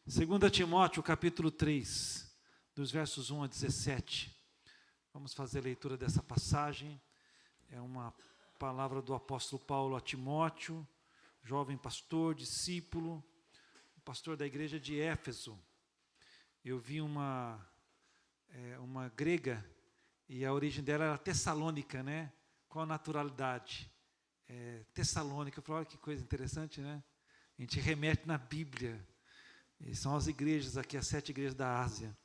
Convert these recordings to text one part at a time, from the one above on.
2 Timóteo, capítulo 3, dos versos 1 a 17. Vamos fazer a leitura dessa passagem. É uma palavra do apóstolo Paulo a Timóteo, jovem pastor, discípulo, pastor da igreja de Éfeso. Eu vi uma grega, e a origem dela era tessalônica, né? Com a naturalidade. Tessalônica, eu falei, olha que coisa interessante, né? A gente remete na Bíblia. E são as igrejas aqui, as 7 igrejas da Ásia.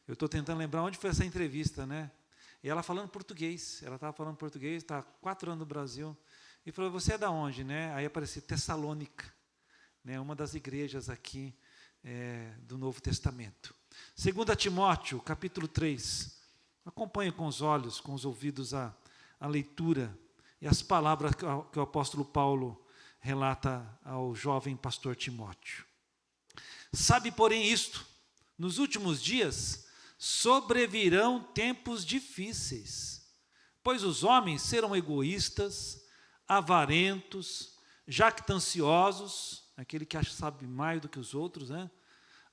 Eu estou tentando lembrar onde foi essa entrevista, né? E ela falando português, ela estava falando português, está há 4 anos no Brasil, e falou, você é da onde, né? Aí apareceu Tessalônica, né? Uma das igrejas aqui do Novo Testamento. 2 Timóteo, capítulo 3, acompanhe com os olhos, com os ouvidos a leitura e as palavras que o apóstolo Paulo relata ao jovem pastor Timóteo. Sabe, porém, isto, nos últimos dias sobrevirão tempos difíceis, pois os homens serão egoístas, avarentos, jactanciosos, aquele que acha que sabe mais do que os outros, né?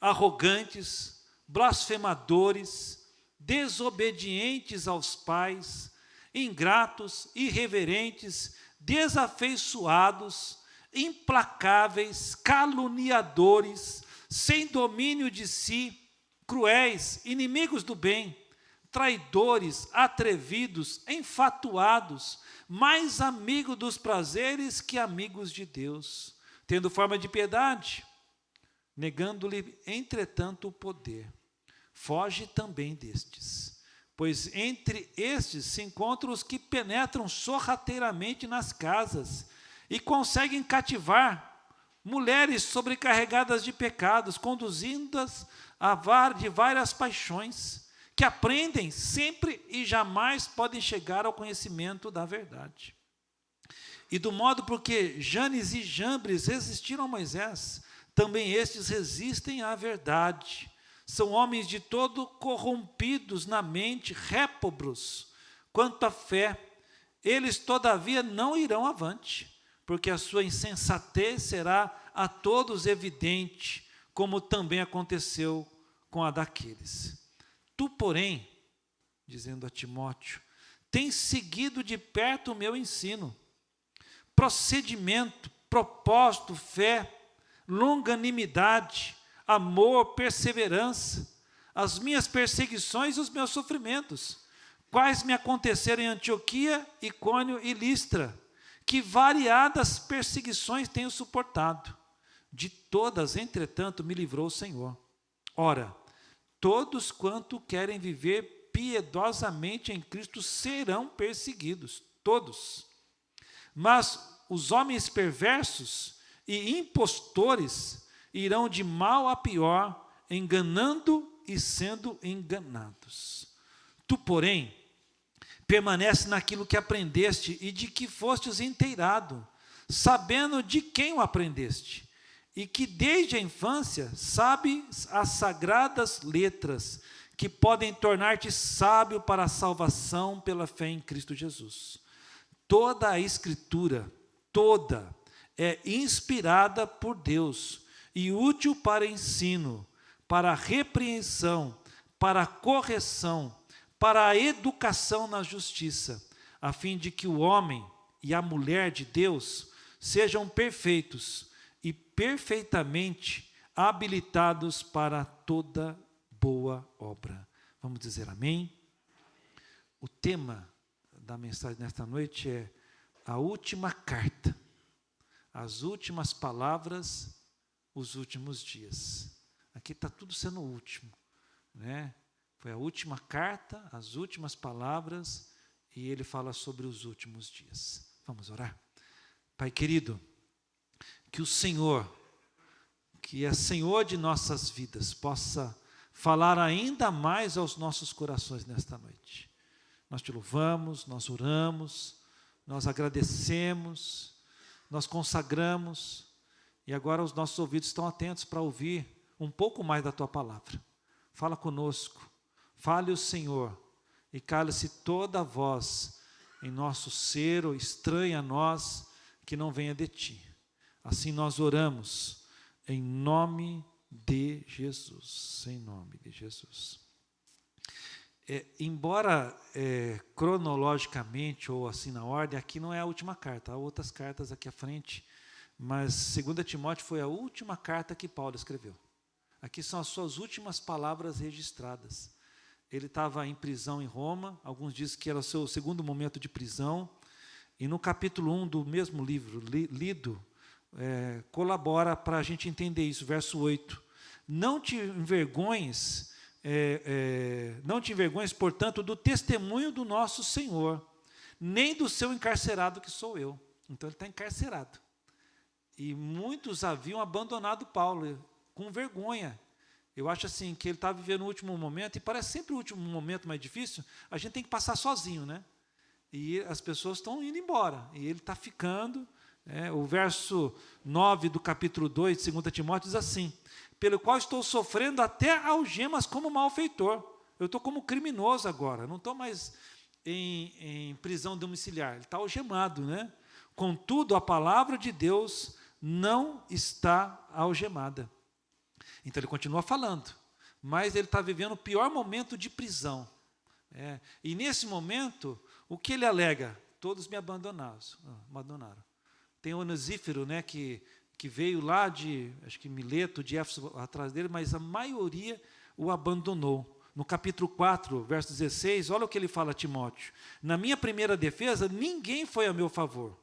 Arrogantes, blasfemadores, desobedientes aos pais, ingratos, irreverentes, desafeiçoados, implacáveis, caluniadores, sem domínio de si, cruéis, inimigos do bem, traidores, atrevidos, enfatuados, mais amigos dos prazeres que amigos de Deus, tendo forma de piedade, negando-lhe, entretanto, o poder. Foge também destes, pois entre estes se encontram os que penetram sorrateiramente nas casas e conseguem cativar mulheres sobrecarregadas de pecados, conduzindo-as de várias paixões, que aprendem sempre e jamais podem chegar ao conhecimento da verdade. E do modo porque Janes e Jambres resistiram a Moisés, também estes resistem à verdade. São homens de todo corrompidos na mente, réprobos quanto à fé. Eles, todavia, não irão avante, porque a sua insensatez será a todos evidente, como também aconteceu com a daqueles. Tu, porém, dizendo a Timóteo, tens seguido de perto o meu ensino, procedimento, propósito, fé, longanimidade, amor, perseverança, as minhas perseguições e os meus sofrimentos, quais me aconteceram em Antioquia, Icônio e Listra, que variadas perseguições tenho suportado. De todas, entretanto, me livrou o Senhor. Ora, todos quanto querem viver piedosamente em Cristo serão perseguidos, todos. Mas os homens perversos e impostores irão de mal a pior, enganando e sendo enganados. Tu, porém, permanece naquilo que aprendeste e de que fostes inteirado, sabendo de quem o aprendeste, e que desde a infância sabes as sagradas letras, que podem tornar-te sábio para a salvação pela fé em Cristo Jesus. Toda a Escritura, toda, é inspirada por Deus e útil para ensino, para a repreensão, para a correção, para a educação na justiça, a fim de que o homem e a mulher de Deus sejam perfeitos e perfeitamente habilitados para toda boa obra. Vamos dizer amém? O tema da mensagem nesta noite é a última carta, as últimas palavras, os últimos dias. Aqui está tudo sendo o último, né? Foi a última carta, as últimas palavras, e ele fala sobre os últimos dias. Vamos orar? Pai querido, que o Senhor, que é Senhor de nossas vidas, possa falar ainda mais aos nossos corações nesta noite. Nós te louvamos, nós oramos, nós agradecemos, nós consagramos, e agora os nossos ouvidos estão atentos para ouvir um pouco mais da tua palavra. Fala conosco. Fale o Senhor, e cale-se toda a voz em nosso ser, ou estranha a nós, que não venha de ti. Assim nós oramos, em nome de Jesus. Em nome de Jesus. Embora cronologicamente, ou assim na ordem, aqui não é a última carta, há outras cartas aqui à frente, mas 2 Timóteo foi a última carta que Paulo escreveu. Aqui são as suas últimas palavras registradas. Ele estava em prisão em Roma, alguns dizem que era o seu segundo momento de prisão, e no capítulo 1 do mesmo livro, lido, colabora para a gente entender isso, verso 8. Não te envergonhes, portanto, do testemunho do nosso Senhor, nem do seu encarcerado que sou eu. Então ele está encarcerado. E muitos haviam abandonado Paulo, com vergonha. Eu acho assim, que ele está vivendo o último momento, e parece sempre o último momento mais difícil, a gente tem que passar sozinho, né? E as pessoas estão indo embora, e ele está ficando. O verso 9 do capítulo 2 de 2 Timóteo diz assim: pelo qual estou sofrendo até algemas como malfeitor. Eu estou como criminoso agora, não estou mais em prisão domiciliar, ele está algemado, né? Contudo, a palavra de Deus não está algemada. Então ele continua falando, mas ele está vivendo o pior momento de prisão. E nesse momento, o que ele alega? Todos me abandonaram. Tem o Onesífero, né, que veio lá de, acho que Mileto, de Éfeso, atrás dele, mas a maioria o abandonou. No capítulo 4, verso 16, olha o que ele fala a Timóteo: na minha primeira defesa, ninguém foi a meu favor.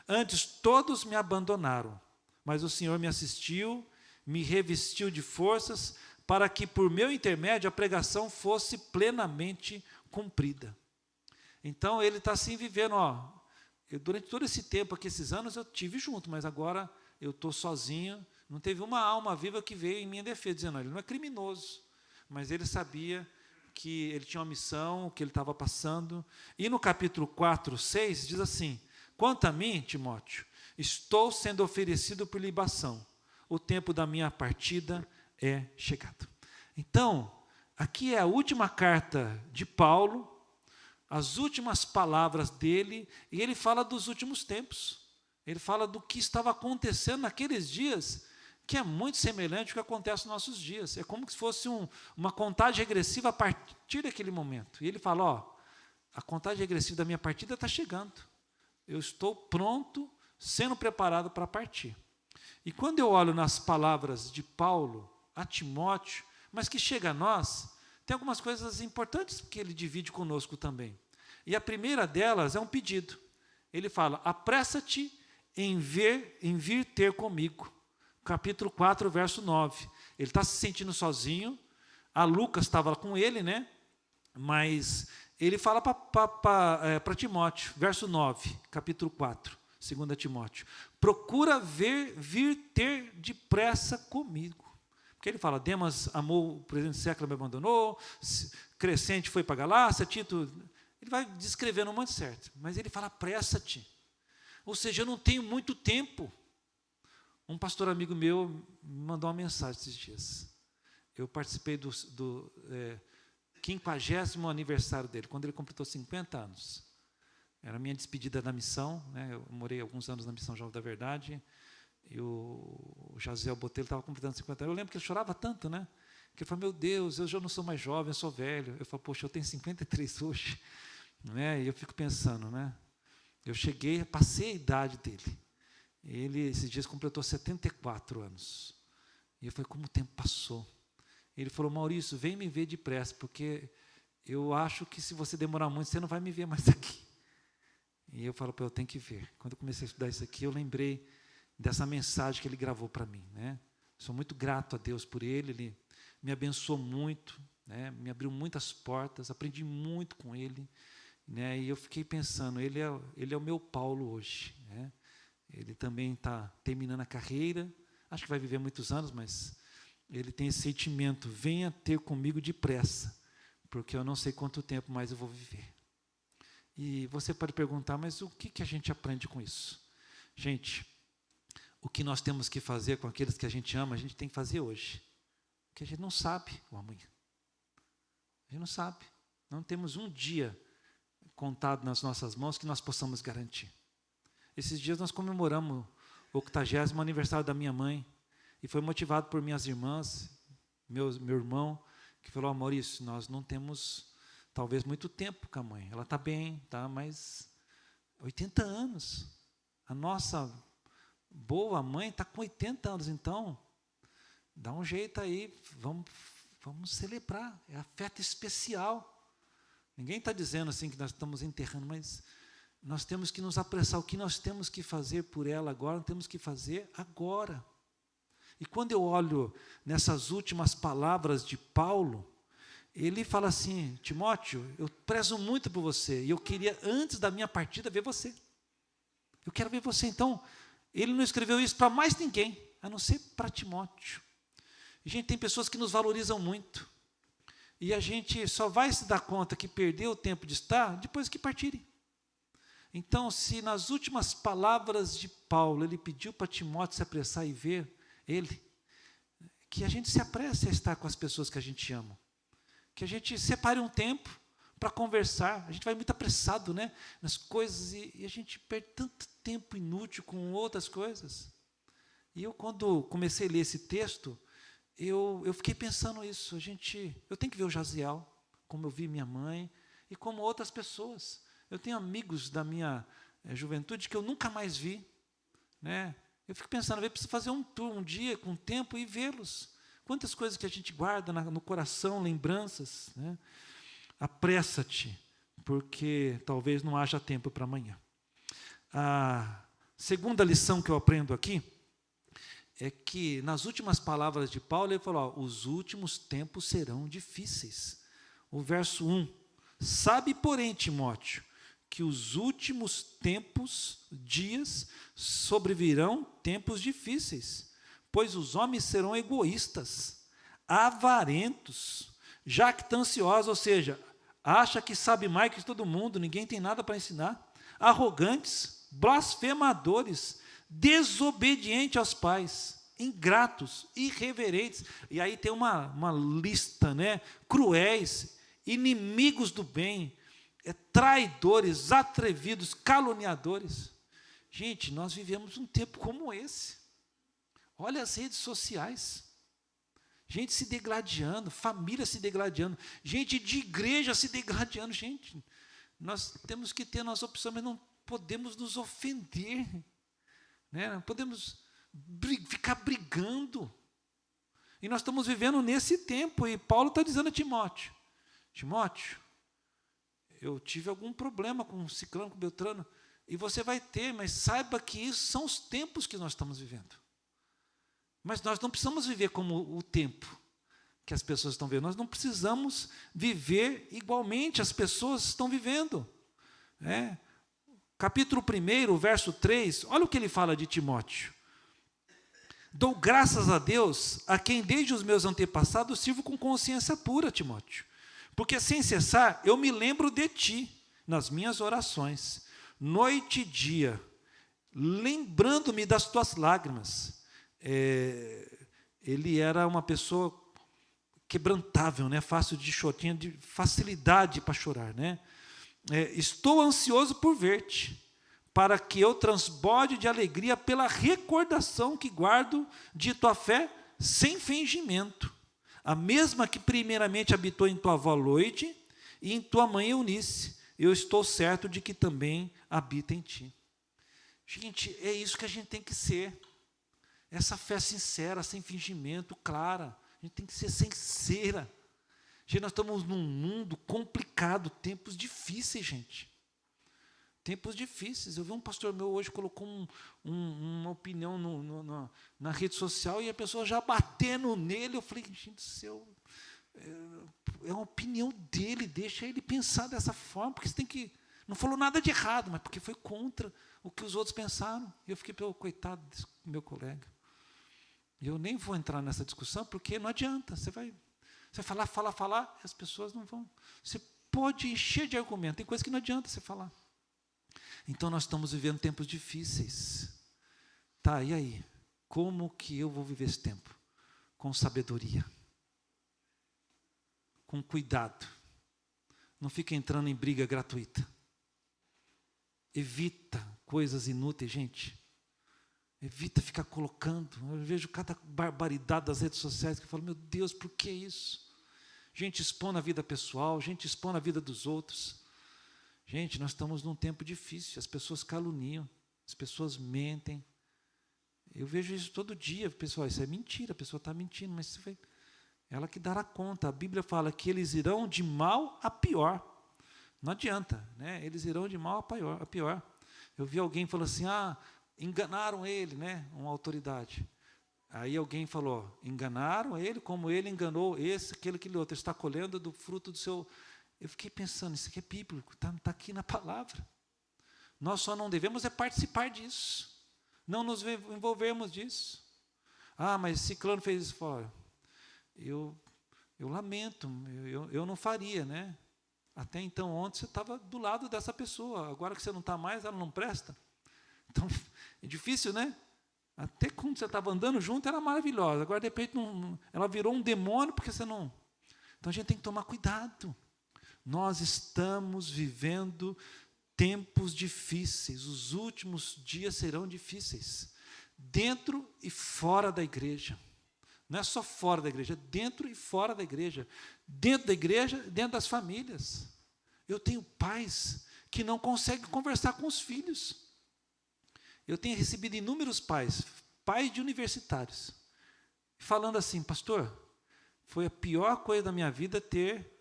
Antes, todos me abandonaram. Mas o Senhor me assistiu, me revestiu de forças, para que, por meu intermédio, a pregação fosse plenamente cumprida. Então, ele está assim vivendo, durante todo esse tempo aqui, esses anos, eu tive junto, mas agora eu estou sozinho. Não teve uma alma viva que veio em minha defesa, dizendo: ele não é criminoso, mas ele sabia que ele tinha uma missão, que ele estava passando. E no capítulo 4, 6, diz assim: quanto a mim, Timóteo, estou sendo oferecido por libação. O tempo da minha partida é chegado. Então, aqui é a última carta de Paulo, as últimas palavras dele, e ele fala dos últimos tempos. Ele fala do que estava acontecendo naqueles dias, que é muito semelhante ao que acontece nos nossos dias. É como se fosse uma contagem regressiva a partir daquele momento. E ele fala: a contagem regressiva da minha partida está chegando. Eu estou pronto, sendo preparado para partir. E quando eu olho nas palavras de Paulo a Timóteo, mas que chega a nós, tem algumas coisas importantes que ele divide conosco também. E a primeira delas é um pedido. Ele fala: apressa-te em vir ter comigo. Capítulo 4, verso 9. Ele está se sentindo sozinho, a Lucas estava com ele, né? Mas ele fala para Timóteo, verso 9, capítulo 4, 2 Timóteo: procura vir ter depressa comigo. Porque ele fala: Demas amou o presente século, me abandonou, Crescente foi para Galácia, Tito... Ele vai descrevendo um monte certo, mas ele fala: apressa-te. Ou seja, eu não tenho muito tempo. Um pastor amigo meu me mandou uma mensagem esses dias. Eu participei do 50º aniversário dele, quando ele completou 50 anos. Era a minha despedida da missão, né? Eu morei alguns anos na Missão Jovem da Verdade, e o Jaziel Botelho estava completando 50 anos. Eu lembro que ele chorava tanto, né? Que ele falou: meu Deus, eu já não sou mais jovem, eu sou velho. Eu falo: poxa, eu tenho 53 hoje. Né? E eu fico pensando, né? Eu passei a idade dele. Ele, esses dias, completou 74 anos. E eu falei: como o tempo passou. Ele falou: Maurício, vem me ver depressa, porque eu acho que se você demorar muito, você não vai me ver mais aqui. E eu falo para ele: eu tenho que ver. Quando eu comecei a estudar isso aqui, eu lembrei dessa mensagem que ele gravou para mim, né? Sou muito grato a Deus por ele me abençoou muito, né? Me abriu muitas portas, aprendi muito com ele, né? E eu fiquei pensando, ele é o meu Paulo hoje, né? Ele também está terminando a carreira, acho que vai viver muitos anos, mas ele tem esse sentimento: venha ter comigo depressa, porque eu não sei quanto tempo mais eu vou viver. E você pode perguntar: mas o que a gente aprende com isso? Gente, o que nós temos que fazer com aqueles que a gente ama, a gente tem que fazer hoje. Porque a gente não sabe o amanhã. A gente não sabe. Não temos um dia contado nas nossas mãos que nós possamos garantir. Esses dias nós comemoramos o 80º aniversário da minha mãe. e foi motivado por minhas irmãs, meu irmão, que falou: Maurício, nós não temos talvez muito tempo com a mãe. Ela está bem, tá, mas 80 anos. A nossa boa mãe está com 80 anos, então dá um jeito aí, vamos celebrar, é a festa especial. Ninguém está dizendo assim que nós estamos enterrando, mas nós temos que nos apressar. O que nós temos que fazer por ela agora, nós temos que fazer agora. E quando eu olho nessas últimas palavras de Paulo, ele fala assim: Timóteo, eu prezo muito por você, e eu queria, antes da minha partida, ver você. Eu quero ver você. Então, ele não escreveu isso para mais ninguém, a não ser para Timóteo. E, gente, tem pessoas que nos valorizam muito, e a gente só vai se dar conta que perdeu o tempo de estar depois que partirem. Então, se nas últimas palavras de Paulo, ele pediu para Timóteo se apressar e ver ele, que a gente se apresse a estar com as pessoas que a gente ama, que a gente separe um tempo para conversar. A gente vai muito apressado, né, nas coisas, e a gente perde tanto tempo inútil com outras coisas. E eu, quando comecei a ler esse texto, eu fiquei pensando isso. Eu tenho que ver o Jaziel, como eu vi minha mãe, e como outras pessoas. Eu tenho amigos da minha juventude que eu nunca mais vi, né? Eu fico pensando, eu preciso fazer um tour um dia com tempo e vê-los. Quantas coisas que a gente guarda no coração, lembranças, né? Apressa-te, porque talvez não haja tempo para amanhã. A segunda lição que eu aprendo aqui é que, nas últimas palavras de Paulo, ele falou: os últimos tempos serão difíceis. O verso 1: sabe, porém, Timóteo, que os últimos dias, sobrevirão tempos difíceis, pois os homens serão egoístas, avarentos, jactanciosos, ou seja, acha que sabe mais que todo mundo, ninguém tem nada para ensinar, arrogantes, blasfemadores, desobedientes aos pais, ingratos, irreverentes. E aí tem uma lista, né? Cruéis, inimigos do bem, traidores, atrevidos, caluniadores. Gente, nós vivemos um tempo como esse. Olha as redes sociais. Gente se degladiando, família se degladiando, gente de igreja se degladiando. Gente, nós temos que ter nossa opção, mas não podemos nos ofender, né? Não podemos ficar brigando. E nós estamos vivendo nesse tempo, e Paulo está dizendo a Timóteo: Timóteo, eu tive algum problema com ciclano, com beltrano, e você vai ter, mas saiba que isso são os tempos que nós estamos vivendo. Mas nós não precisamos viver como o tempo que as pessoas estão vivendo. Nós não precisamos viver igualmente as pessoas estão vivendo. Capítulo 1, verso 3, olha o que ele fala de Timóteo. Dou graças a Deus, a quem desde os meus antepassados sirvo com consciência pura, Timóteo. Porque sem cessar eu me lembro de ti nas minhas orações, noite e dia, lembrando-me das tuas lágrimas. Ele era uma pessoa quebrantável, né? Fácil de chorar, tinha de facilidade para chorar, né? Estou ansioso por ver-te, para que eu transborde de alegria pela recordação que guardo de tua fé sem fingimento, a mesma que primeiramente habitou em tua avó Loide e em tua mãe Eunice. Eu estou certo de que também habita em ti. Gente, é isso que a gente tem que ser. Essa fé sincera, sem fingimento, clara. A gente tem que ser sincera. Gente, nós estamos num mundo complicado, tempos difíceis, gente. Tempos difíceis. Eu vi um pastor meu hoje colocou uma opinião na rede social, e a pessoa já batendo nele. Eu falei: gente do céu, é uma opinião dele, deixa ele pensar dessa forma, porque você tem que... Não falou nada de errado, mas porque foi contra o que os outros pensaram. E eu fiquei, coitado desse meu colega. Eu nem vou entrar nessa discussão, porque não adianta. Você vai falar, e as pessoas não vão. Você pode encher de argumento, tem coisa que não adianta você falar. Então, nós estamos vivendo tempos difíceis. Tá, e aí? Como que eu vou viver esse tempo? Com sabedoria. Com cuidado. Não fica entrando em briga gratuita. Evita coisas inúteis, gente. Evita ficar colocando. Eu vejo cada barbaridade das redes sociais que eu falo, meu Deus, por que isso? Gente expondo a vida pessoal, gente expondo a vida dos outros. Gente, nós estamos num tempo difícil, as pessoas caluniam, as pessoas mentem. Eu vejo isso todo dia, pessoal, isso é mentira, a pessoa está mentindo, mas isso foi ela que dará conta. A Bíblia fala que eles irão de mal a pior. Não adianta, né? Eles irão de mal a pior. Eu vi alguém falando assim, enganaram ele, né? Uma autoridade. Aí alguém falou, enganaram ele como ele enganou esse, aquele outro. Ele está colhendo do fruto do seu... Eu fiquei pensando, isso aqui é bíblico, está aqui na palavra. Nós só não devemos participar disso. Não nos envolvermos disso. Mas ciclano fez isso. Fala, eu lamento, eu não faria, né? Até então, ontem você estava do lado dessa pessoa. Agora que você não está mais, ela não presta. Então, é difícil, né? Até quando você estava andando junto, era maravilhosa. Agora, de repente, ela virou um demônio, porque você não... Então, a gente tem que tomar cuidado. Nós estamos vivendo tempos difíceis. Os últimos dias serão difíceis. Dentro e fora da igreja. Não é só fora da igreja, é dentro e fora da igreja. Dentro da igreja, dentro das famílias. Eu tenho pais que não conseguem conversar com os filhos. Eu tenho recebido inúmeros pais de universitários, falando assim, pastor, foi a pior coisa da minha vida ter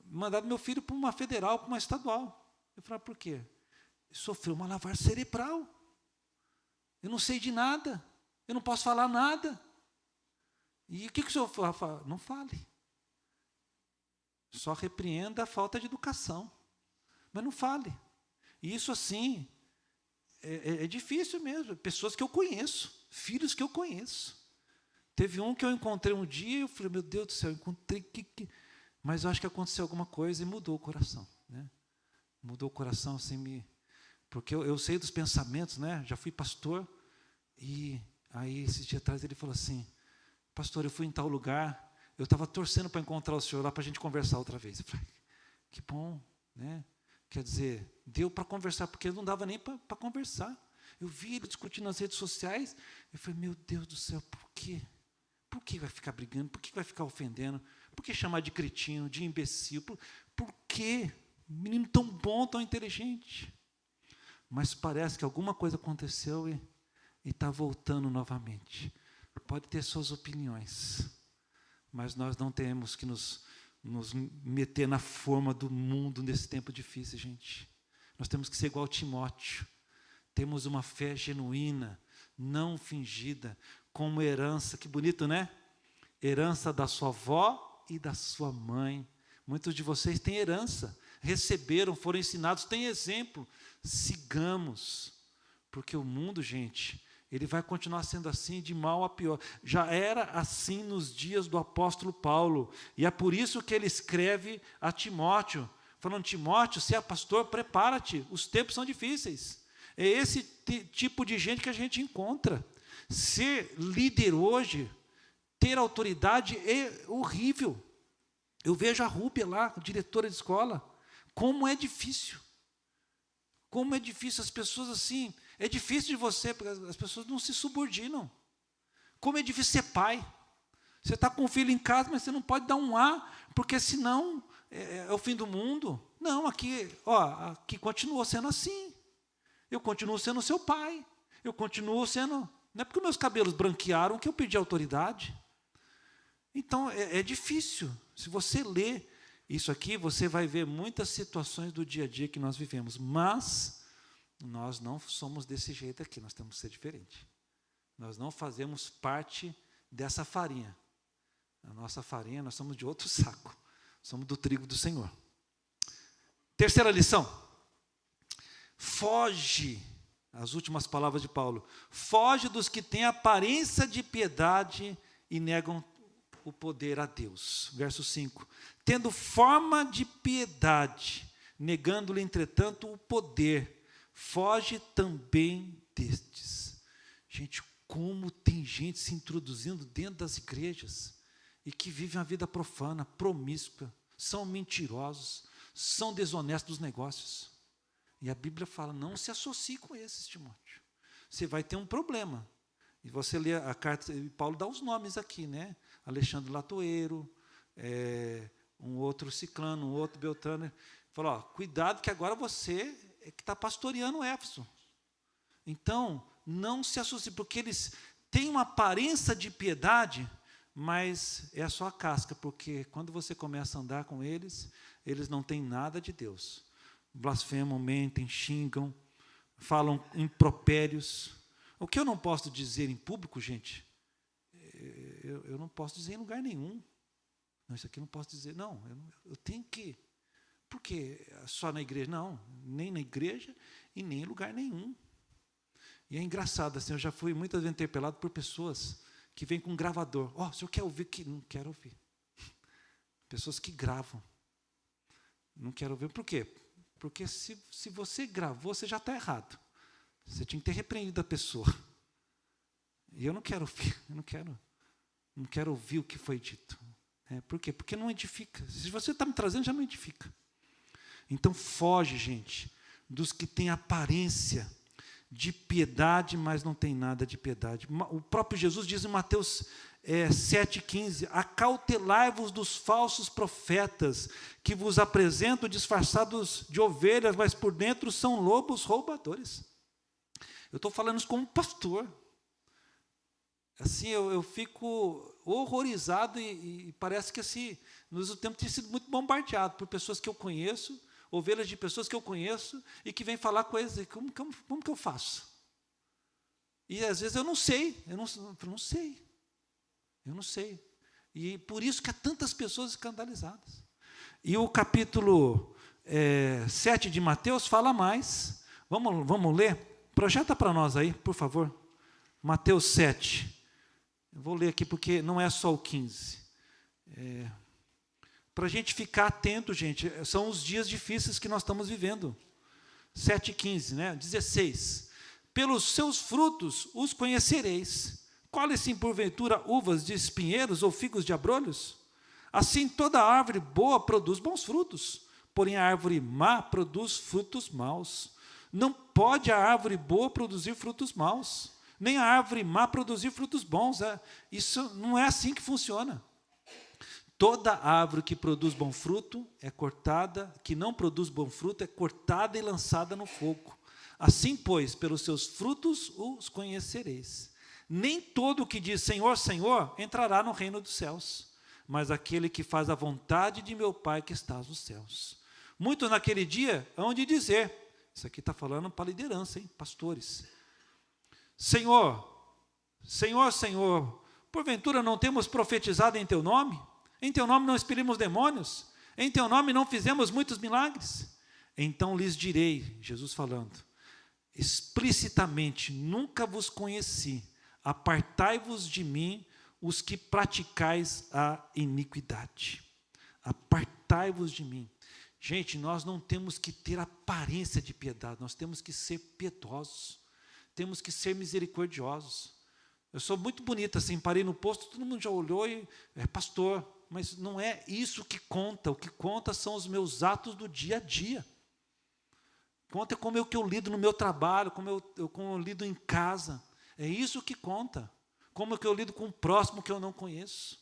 mandado meu filho para uma federal, para uma estadual. Eu falei, por quê? Ele sofreu uma lavagem cerebral. Eu não sei de nada, eu não posso falar nada. E o que o senhor fala? Não fale. Só repreenda a falta de educação. Mas não fale. E isso assim, é difícil mesmo. Pessoas que eu conheço, filhos que eu conheço. Teve um que eu encontrei um dia e eu falei, meu Deus do céu, eu encontrei... Mas eu acho que aconteceu alguma coisa e mudou o coração. Né? Mudou o coração, assim, porque eu sei dos pensamentos, né? Já fui pastor, e aí, esse dia atrás, ele falou assim, pastor, eu fui em tal lugar, eu estava torcendo para encontrar o senhor lá para a gente conversar outra vez. Eu falei, que bom, né? Quer dizer, deu para conversar, porque não dava nem para conversar. Eu vi ele discutindo nas redes sociais, eu falei, meu Deus do céu, por quê? Por que vai ficar brigando? Por que vai ficar ofendendo? Por que chamar de cretino, de imbecil? Por quê? Menino tão bom, tão inteligente. Mas parece que alguma coisa aconteceu e está voltando novamente. Pode ter suas opiniões, mas nós não temos que nos meter na forma do mundo nesse tempo difícil, gente. Nós temos que ser igual Timóteo. Temos uma fé genuína, não fingida, como herança. Que bonito, né? Herança da sua avó e da sua mãe. Muitos de vocês têm herança, receberam, foram ensinados, têm exemplo. Sigamos, porque o mundo, gente, ele vai continuar sendo assim, de mal a pior. Já era assim nos dias do apóstolo Paulo, e é por isso que ele escreve a Timóteo, falando, Timóteo, se é pastor, prepara-te, os tempos são difíceis. É esse tipo de gente que a gente encontra. Ser líder hoje, ter autoridade é horrível. Eu vejo a Rúbia lá, diretora de escola, como é difícil. Como é difícil, as pessoas assim, é difícil de você, porque as pessoas não se subordinam. Como é difícil ser pai. Você está com um filho em casa, mas você não pode dar um A, porque senão é o fim do mundo. Não, aqui continuou sendo assim. Eu continuo sendo seu pai. Eu continuo sendo... Não é porque meus cabelos branquearam que eu perdi a autoridade. Então, é difícil. Se você ler isso aqui, você vai ver muitas situações do dia a dia que nós vivemos. Mas nós não somos desse jeito aqui, nós temos que ser diferente. Nós não fazemos parte dessa farinha. A nossa farinha, nós somos de outro saco. Somos do trigo do Senhor. Terceira lição. Foge, as últimas palavras de Paulo, foge dos que têm aparência de piedade e negam o poder a Deus. Verso 5. Tendo forma de piedade, negando-lhe, entretanto, o poder, foge também destes. Gente, como tem gente se introduzindo dentro das igrejas e que vive uma vida profana, promíscua, são mentirosos, são desonestos nos negócios. E a Bíblia fala, não se associe com esses, Timóteo. Você vai ter um problema. E você lê a carta, e Paulo dá os nomes aqui, né? Alexandre Latoeiro, um outro Ciclano, um outro Beltrano. Falou, cuidado que agora você é que está pastoreando Éfeso. Então, não se assuste, porque eles têm uma aparência de piedade, mas é só a casca, porque quando você começa a andar com eles, eles não têm nada de Deus. Blasfemam, mentem, xingam, falam impropérios. O que eu não posso dizer em público, gente, eu não posso dizer em lugar nenhum. Não, isso aqui eu não posso dizer. Não, eu tenho que. Por quê? Só na igreja? Não, nem na igreja e nem em lugar nenhum. E é engraçado, assim, eu já fui muitas vezes interpelado por pessoas que vêm com um gravador. O senhor quer ouvir? Que não quero ouvir. Pessoas que gravam. Não quero ouvir. Por quê? Porque se você gravou, você já está errado. Você tinha que ter repreendido a pessoa. E eu não quero ouvir, eu não quero ouvir o que foi dito. Por quê? Porque não edifica. Se você está me trazendo, já não edifica. Então foge, gente, dos que têm aparência de piedade, mas não tem nada de piedade. O próprio Jesus diz em Mateus 7,15, acautelai-vos dos falsos profetas, que vos apresentam disfarçados de ovelhas, mas por dentro são lobos roubadores. Eu estou falando isso como pastor. Assim, eu fico horrorizado e parece que assim, nos últimos tempos tem sido muito bombardeado por pessoas que eu conheço, ovelhas de pessoas que eu conheço e que vêm falar coisas, como que eu faço? E às vezes eu não sei. E por isso que há tantas pessoas escandalizadas. E o capítulo 7 de Mateus fala mais. Vamos ler? Projeta para nós aí, por favor. Mateus 7. Eu vou ler aqui porque não é só o 15. Para a gente ficar atento, gente, são os dias difíceis que nós estamos vivendo. 7,15, né? 16. Pelos seus frutos os conhecereis. Colhem-se porventura uvas de espinheiros ou figos de abrolhos? Assim toda árvore boa produz bons frutos, porém a árvore má produz frutos maus. Não pode a árvore boa produzir frutos maus, nem a árvore má produzir frutos bons. Isso não é assim que funciona. Toda árvore que produz bom fruto é cortada, que não produz bom fruto é cortada e lançada no fogo. Assim, pois, pelos seus frutos os conhecereis. Nem todo o que diz Senhor, Senhor, entrará no reino dos céus, mas aquele que faz a vontade de meu Pai que está nos céus. Muitos naquele dia hão de dizer, isso aqui está falando para a liderança, hein, pastores. Senhor, Senhor, Senhor, porventura não temos profetizado em Teu nome? Em Teu nome não expelimos demônios? Em Teu nome não fizemos muitos milagres? Então lhes direi, Jesus falando, explicitamente, nunca vos conheci, apartai-vos de mim, os que praticais a iniquidade. Apartai-vos de mim. Gente, nós não temos que ter aparência de piedade, nós temos que ser piedosos, temos que ser misericordiosos. Eu sou muito bonito assim, parei no posto, todo mundo já olhou e pastor, mas não é isso que conta, o que conta são os meus atos do dia a dia. Conta como é que eu lido no meu trabalho, como eu lido em casa, é isso que conta, como é que eu lido com o próximo que eu não conheço.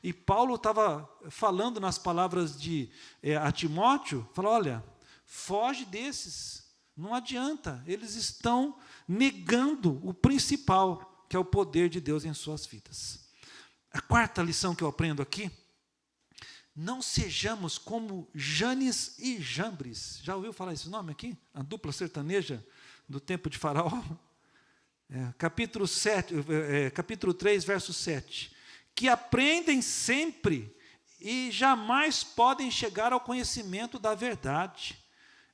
E Paulo estava falando nas palavras a Timóteo, falou, olha, foge desses, não adianta, eles estão negando o principal, que é o poder de Deus em suas vidas. A quarta lição que eu aprendo aqui, não sejamos como Janes e Jambres. Já ouviu falar esse nome aqui? A dupla sertaneja do tempo de Faraó? Capítulo 3, verso 7. Que aprendem sempre e jamais podem chegar ao conhecimento da verdade.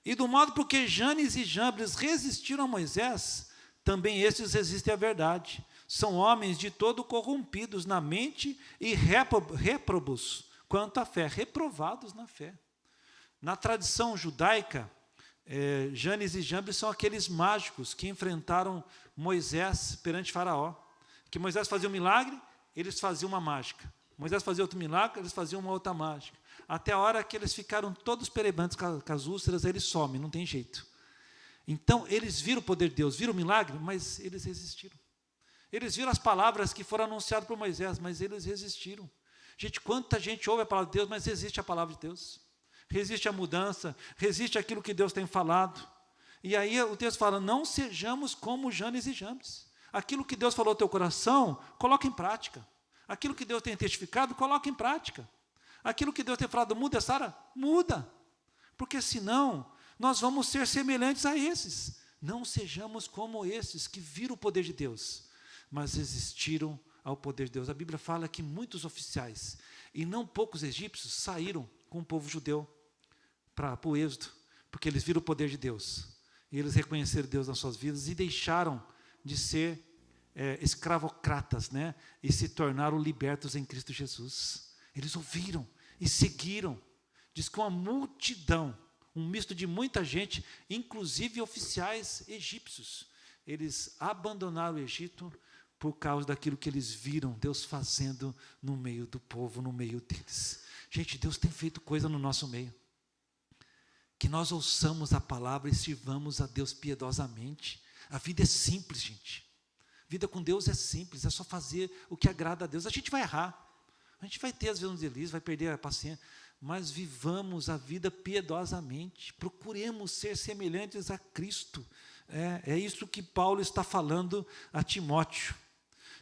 E do modo porque Janes e Jambres resistiram a Moisés, também estes resistem à verdade. São homens de todo corrompidos na mente e réprobos quanto à fé, reprovados na fé. Na tradição judaica, Janes e Jambres são aqueles mágicos que enfrentaram Moisés perante Faraó. Que Moisés fazia um milagre, eles faziam uma mágica. Moisés fazia outro milagre, eles faziam uma outra mágica. Até a hora que eles ficaram todos perebantes com as úlceras, eles somem, não tem jeito. Então, eles viram o poder de Deus, viram o milagre, mas eles resistiram. Eles viram as palavras que foram anunciadas por Moisés, mas eles resistiram. Gente, quanta gente ouve a palavra de Deus, mas resiste à palavra de Deus. Resiste à mudança, resiste àquilo que Deus tem falado. E aí o texto fala, não sejamos como Janes e Jambres. Aquilo que Deus falou ao teu coração, coloca em prática. Aquilo que Deus tem testificado, coloca em prática. Aquilo que Deus tem falado, muda, Sara? Muda. Porque senão, nós vamos ser semelhantes a esses. Não sejamos como esses que viram o poder de Deus, mas resistiram ao poder de Deus. A Bíblia fala que muitos oficiais, e não poucos egípcios, saíram com o povo judeu para o êxodo, porque eles viram o poder de Deus. E eles reconheceram Deus nas suas vidas e deixaram de ser escravocratas, né? E se tornaram libertos em Cristo Jesus. Eles ouviram e seguiram. Diz que uma multidão, um misto de muita gente, inclusive oficiais egípcios, eles abandonaram o Egito por causa daquilo que eles viram Deus fazendo no meio do povo, no meio deles. Gente, Deus tem feito coisa no nosso meio. Que nós ouçamos a palavra e sirvamos a Deus piedosamente. A vida é simples, gente. A vida com Deus é simples, é só fazer o que agrada a Deus. A gente vai errar, a gente vai ter às vezes um deslize, vai perder a paciência, mas vivamos a vida piedosamente. Procuremos ser semelhantes a Cristo. É isso que Paulo está falando a Timóteo.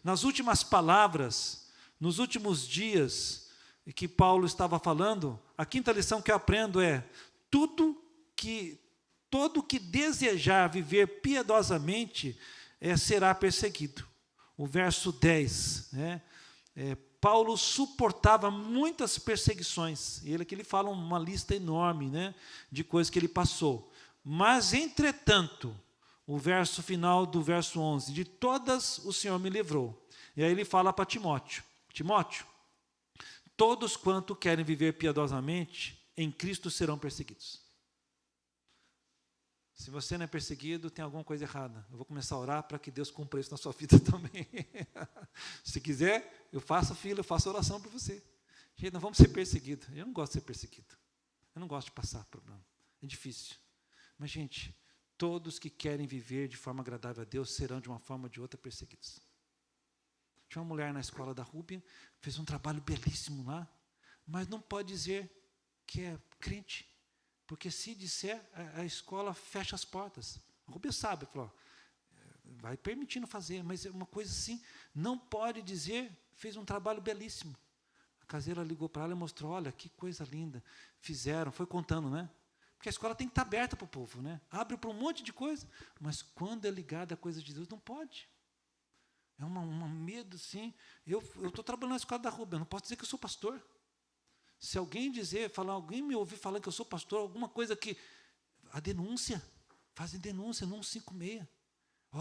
Nas últimas palavras, nos últimos dias que Paulo estava falando, a quinta lição que eu aprendo é: todo que desejar viver piedosamente será perseguido. O verso 10, Paulo suportava muitas perseguições, e ele fala uma lista enorme, de coisas que ele passou. Mas, entretanto, o verso final do verso 11, de todas o Senhor me livrou. E aí ele fala para Timóteo, Timóteo, todos quanto querem viver piedosamente, em Cristo serão perseguidos. Se você não é perseguido, tem alguma coisa errada. Eu vou começar a orar para que Deus cumpra isso na sua vida também. Se quiser, eu faço fila, eu faço oração por você. Gente, não vamos ser perseguidos. Eu não gosto de ser perseguido. Eu não gosto de passar problema. É difícil. Mas, gente, todos que querem viver de forma agradável a Deus serão, de uma forma ou de outra, perseguidos. Tinha uma mulher na escola da Rúbia, fez um trabalho belíssimo lá, mas não pode dizer que é crente. Porque se disser, a escola fecha as portas. A Rubia sabe, falou, vai permitindo fazer, mas é uma coisa assim, não pode dizer, fez um trabalho belíssimo. A caseira ligou para ela e mostrou, olha, que coisa linda, fizeram, foi contando, Porque a escola tem que estar aberta para o povo, Abre para um monte de coisa, mas quando é ligada a coisa de Deus, não pode. É um medo, assim. Eu estou trabalhando na escola da Rubia, eu não posso dizer que eu sou pastor. Se alguém alguém me ouvir falando que eu sou pastor, alguma coisa que... A denúncia, fazem denúncia no 156.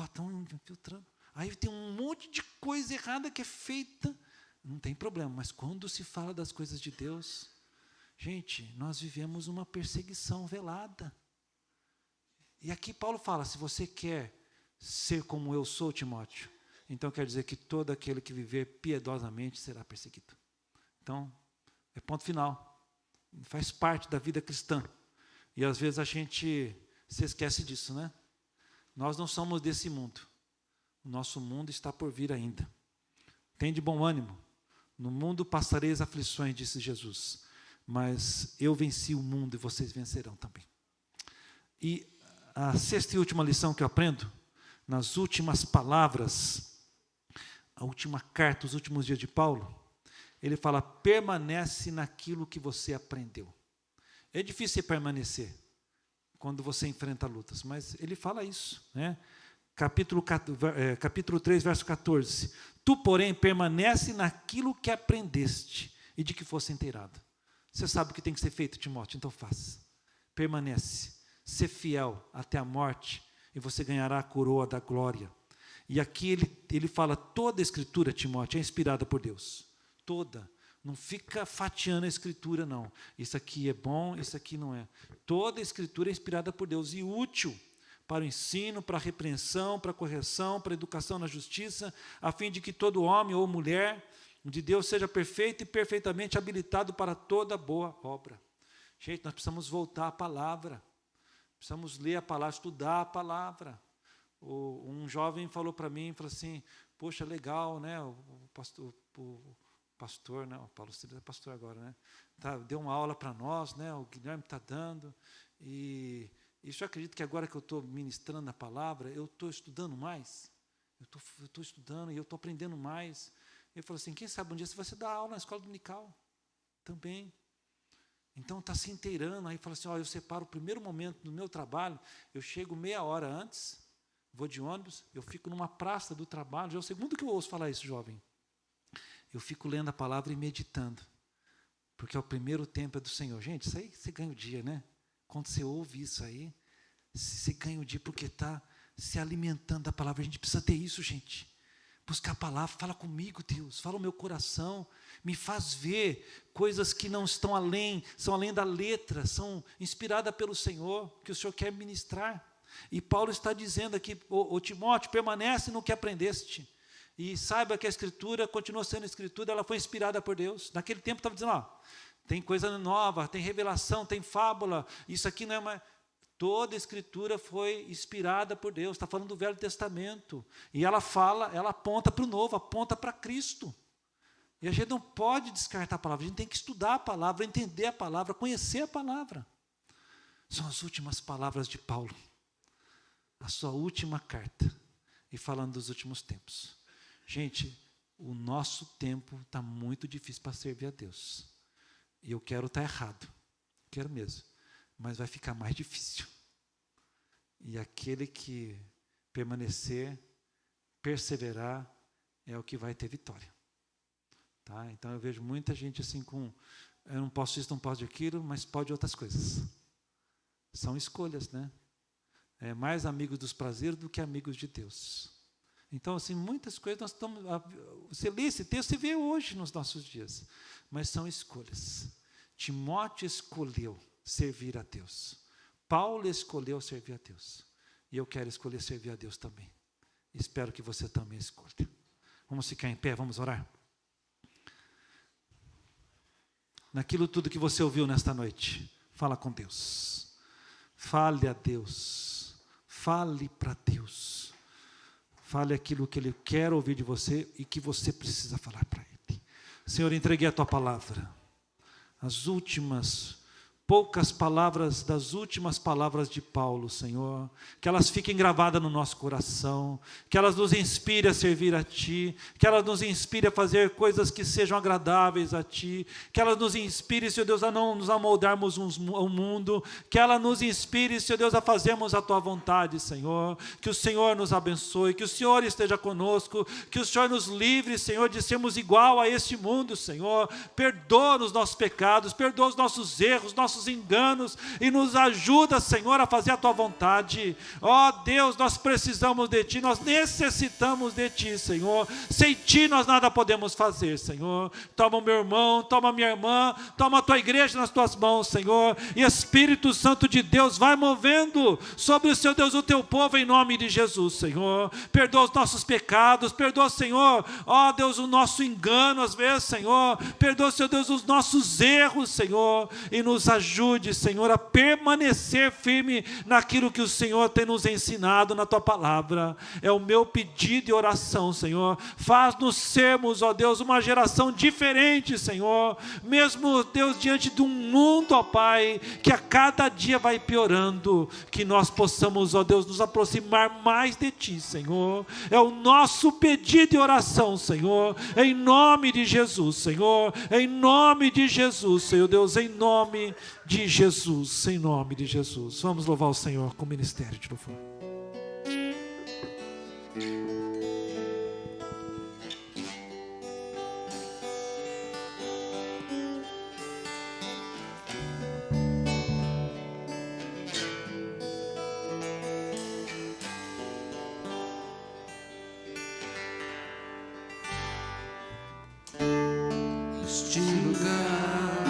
Estão infiltrando. Aí tem um monte de coisa errada que é feita. Não tem problema, mas quando se fala das coisas de Deus, gente, nós vivemos uma perseguição velada. E aqui Paulo fala, se você quer ser como eu sou, Timóteo, então quer dizer que todo aquele que viver piedosamente será perseguido. Então, é ponto final. Faz parte da vida cristã. E às vezes a gente se esquece disso, Nós não somos desse mundo. O nosso mundo está por vir ainda. Tem de bom ânimo. No mundo passareis aflições, disse Jesus. Mas eu venci o mundo e vocês vencerão também. E a sexta e última lição que eu aprendo, nas últimas palavras, a última carta, os últimos dias de Paulo, ele fala, permanece naquilo que você aprendeu. É difícil permanecer quando você enfrenta lutas, mas ele fala isso, Capítulo 3, verso 14. Tu, porém, permanece naquilo que aprendeste e de que fosse inteirado. Você sabe o que tem que ser feito, Timóteo, então faça. Permanece, ser fiel até a morte e você ganhará a coroa da glória. E aqui ele fala, toda a Escritura, Timóteo, é inspirada por Deus. Toda. Não fica fatiando a Escritura, não. Isso aqui é bom, isso aqui não é. Toda a Escritura é inspirada por Deus e útil para o ensino, para a repreensão, para a correção, para a educação na justiça, a fim de que todo homem ou mulher de Deus seja perfeito e perfeitamente habilitado para toda boa obra. Gente, nós precisamos voltar à palavra. Precisamos ler a palavra, estudar a palavra. Um jovem falou para mim, falou assim, poxa, legal, né? O pastor, né? O Paulo Silva é pastor agora, né? Deu uma aula para nós, né? O Guilherme está dando. E isso eu acredito que agora que eu estou ministrando a palavra, eu estou estudando mais. Eu estou estudando e eu estou aprendendo mais. Ele falou assim, quem sabe um dia você vai dar aula na escola dominical também. Então está se inteirando, aí fala assim, eu separo o primeiro momento do meu trabalho, eu chego meia hora antes, vou de ônibus, eu fico numa praça do trabalho, já é o segundo que eu ouço falar isso, jovem. Eu fico lendo a palavra e meditando, porque é o primeiro tempo é do Senhor. Gente, isso aí você ganha o dia, né? Quando você ouve isso aí, você ganha o dia porque está se alimentando da palavra. A gente precisa ter isso, gente. Buscar a palavra, fala comigo, Deus, fala o meu coração, me faz ver coisas que não estão além, são além da letra, são inspiradas pelo Senhor, que o Senhor quer ministrar. E Paulo está dizendo aqui, ô Timóteo, permanece no que aprendeste, e saiba que a Escritura continua sendo Escritura, ela foi inspirada por Deus. Naquele tempo estava dizendo, tem coisa nova, tem revelação, tem fábula, isso aqui não é mais... Toda a Escritura foi inspirada por Deus, está falando do Velho Testamento, e ela aponta para o Novo, aponta para Cristo, e a gente não pode descartar a palavra, a gente tem que estudar a palavra, entender a palavra, conhecer a palavra. São as últimas palavras de Paulo, a sua última carta, e falando dos últimos tempos. Gente, o nosso tempo está muito difícil para servir a Deus, e eu quero estar errado, quero mesmo, mas vai ficar mais difícil. E aquele que permanecer, perseverar, é o que vai ter vitória. Tá? Então eu vejo muita gente assim eu não posso isso, não posso aquilo, mas pode outras coisas. São escolhas, né? É mais amigos dos prazeres do que amigos de Deus. Então, assim, muitas coisas nós estamos... Você lê esse texto, você vê hoje nos nossos dias. Mas são escolhas. Timóteo escolheu servir a Deus. Paulo escolheu servir a Deus. E eu quero escolher servir a Deus também. Espero que você também escolha. Vamos ficar em pé, vamos orar? Naquilo tudo que você ouviu nesta noite, fala com Deus. Fale a Deus. Fale para Deus. Fale aquilo que Ele quer ouvir de você e que você precisa falar para Ele. Senhor, entreguei a Tua palavra. As últimas... poucas palavras das últimas palavras de Paulo, Senhor, que elas fiquem gravadas no nosso coração, que elas nos inspirem a servir a Ti, que elas nos inspirem a fazer coisas que sejam agradáveis a Ti, que elas nos inspirem, Senhor Deus, a não nos amoldarmos ao mundo, que ela nos inspire, Senhor Deus, a fazermos a Tua vontade, Senhor, que o Senhor nos abençoe, que o Senhor esteja conosco, que o Senhor nos livre, Senhor, de sermos igual a este mundo, Senhor, perdoa os nossos pecados, perdoa os nossos erros, nossos enganos, e nos ajuda, Senhor, a fazer a Tua vontade. Ó Deus, nós precisamos de Ti, nós necessitamos de Ti, Senhor. Sem Ti nós nada podemos fazer, Senhor. Toma o meu irmão, toma a minha irmã, toma a Tua igreja nas Tuas mãos, Senhor, e Espírito Santo de Deus vai movendo sobre o Seu Deus, o Teu povo, em nome de Jesus, Senhor. Perdoa os nossos pecados, perdoa, Senhor, ó Deus, o nosso engano às vezes, Senhor, perdoa, Seu Deus, os nossos erros, Senhor, e nos ajude, Senhor, a permanecer firme naquilo que o Senhor tem nos ensinado na Tua palavra. É o meu pedido e oração, Senhor. Faz-nos sermos, ó Deus, uma geração diferente, Senhor, mesmo, Deus, diante de um mundo, ó Pai, que a cada dia vai piorando, que nós possamos, ó Deus, nos aproximar mais de Ti, Senhor. É o nosso pedido e oração, Senhor, em nome de Jesus, Senhor, em nome de Jesus, Senhor Deus, em nome de Jesus, em nome de Jesus. Vamos louvar o Senhor com o ministério de louvor. Este lugar,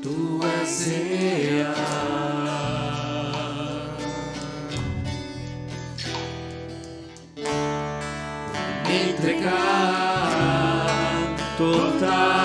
Tu és real. Me entregar total.